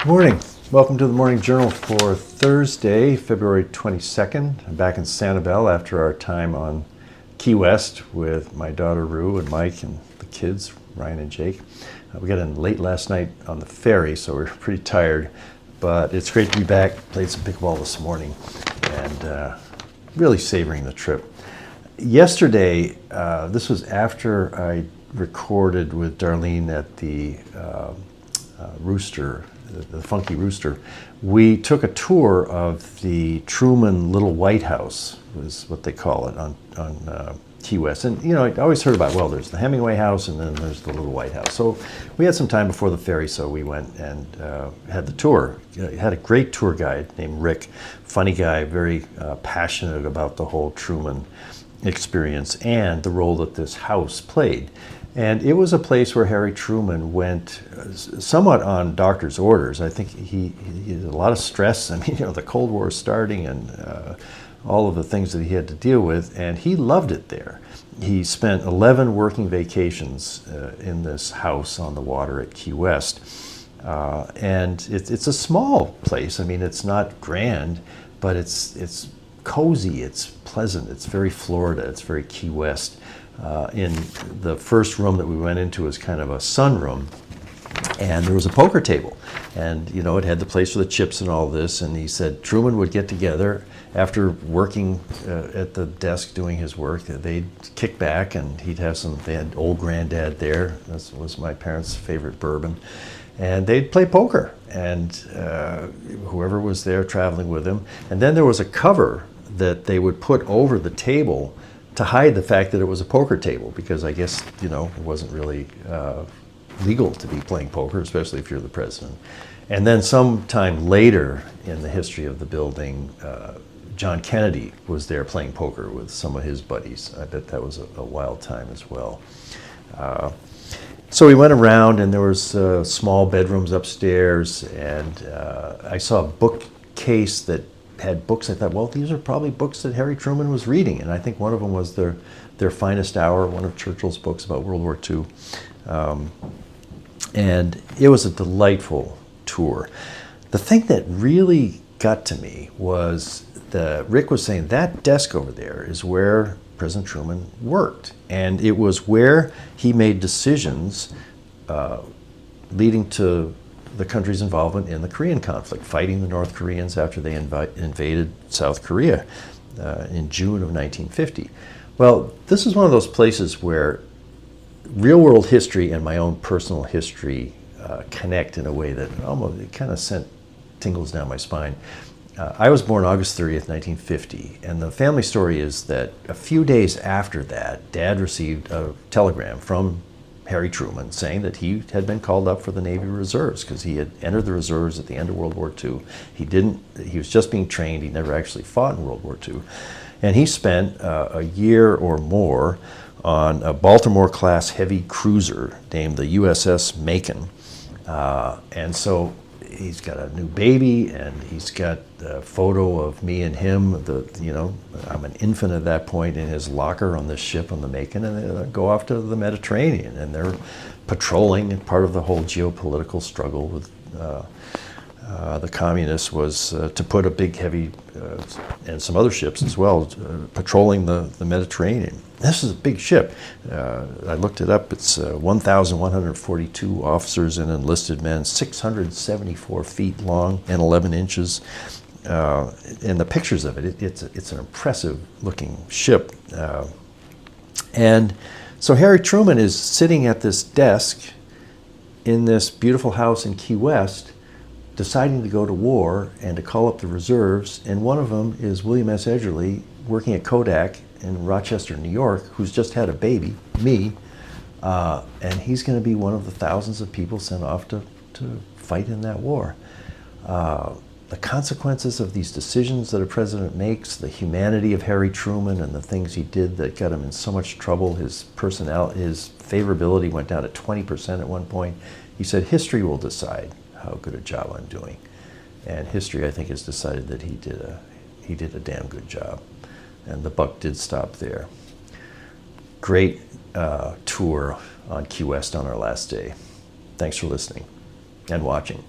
Morning. Welcome to the Morning Journal for Thursday, February 22nd. I'm back in Sanibel after our time on Key West with my daughter Rue and Mike and the kids, Ryan and Jake. We got in late last night on the ferry, so we're pretty tired, but it's great to be back. Played some pickleball this morning and really savoring the trip. Yesterday, this was after I recorded with Darlene at the Rooster, the Funky Rooster. We took a tour of the Truman Little White House, was what they call it on Key West. And you know, I always heard about, well, there's the Hemingway House and then there's the Little White House. So we had some time before the ferry, so we went and had the tour. Had a great tour guide named Rick, funny guy, very passionate about the whole Truman experience and the role that this house played. And it was a place where Harry Truman went somewhat on doctor's orders. I think he had a lot of stress. I mean, you know, the Cold War starting and all of the things that he had to deal with, and he loved it there. He spent 11 working vacations in this house on the water at Key West. And it's a small place. I mean, it's not grand, but it's cozy, it's pleasant, it's very Florida, it's very Key West. In the first room that we went into was kind of a sunroom, and there was a poker table, and you know, it had the place for the chips and all this. And he said Truman would get together after working at the desk doing his work. They'd kick back and he'd have some. They had Old Granddad there. That was my parents' favorite bourbon, and they'd play poker. And whoever was there traveling with him, and then there was a cover that they would put over the table to hide the fact that it was a poker table, because I guess, you know, it wasn't really legal to be playing poker, especially if you're the president. And then sometime later in the history of the building, John Kennedy was there playing poker with some of his buddies. I bet that was a wild time as well. So we went around, and there was small bedrooms upstairs, and I saw a bookcase that had books. I thought, well, these are probably books that Harry Truman was reading, and I think one of them was their Finest Hour, one of Churchill's books about World War II. And it was a delightful tour. The thing that really got to me was Rick was saying that desk over there is where President Truman worked, and it was where he made decisions leading to the country's involvement in the Korean conflict, fighting the North Koreans after they invaded South Korea in June of 1950. Well, this is one of those places where real-world history and my own personal history connect in a way that almost it kind of sent tingles down my spine. I was born August 30th, 1950, and the family story is that a few days after that, Dad received a telegram from Harry Truman saying that he had been called up for the Navy Reserves because he had entered the reserves at the end of World War II. He was just being trained. He never actually fought in World War II. And he spent a year or more on a Baltimore-class heavy cruiser named the USS Macon. And so he's got a new baby, and he's got a photo of me and him. You know, I'm an infant at that point in his locker on this ship on the Macon, and they go off to the Mediterranean, and they're patrolling. And part of the whole geopolitical struggle with the communists was to put a big, heavy, and some other ships as well, patrolling the Mediterranean. This is a big ship. I looked it up. It's 1,142 officers and enlisted men, 674 feet long and 11 inches. And the pictures of it, it's an impressive looking ship. And so Harry Truman is sitting at this desk in this beautiful house in Key West, deciding to go to war and to call up the reserves. And one of them is William S. Edgerly, working at Kodak in Rochester, New York, who's just had a baby, me, and he's going to be one of the thousands of people sent off to fight in that war. The consequences of these decisions that a president makes, the humanity of Harry Truman and the things he did that got him in so much trouble, his personality, his favorability went down to 20% at one point. He said, history will decide how good a job I'm doing. And history, I think, has decided that he did a damn good job. And the buck did stop there. Great tour on Key West on our last day. Thanks for listening and watching.